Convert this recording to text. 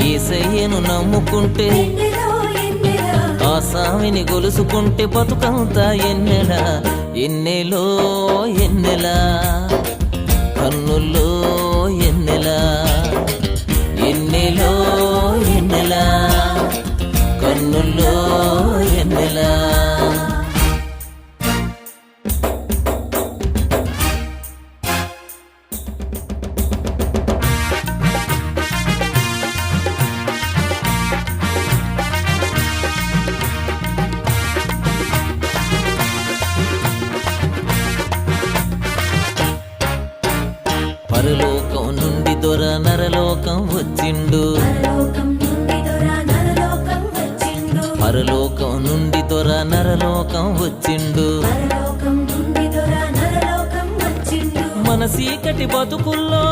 యేసయ్యను నమ్ముకుంటే ఆ స్వామిని గొలుసుకుంటే బతుకంతా ఎన్నెలా ఎన్నెలో ఎన్నెలా కన్నుల్లో ఎన్నెలా ఎన్నెలో ఎన్నెలా కన్నుల్లో ఎన్నెలా పరలోకం నుండి దొర నరలోకం వచ్చిండు పరలోకం నుండి దొర నరలోకం వచ్చిండు మన సీకటి బతుకుల్లో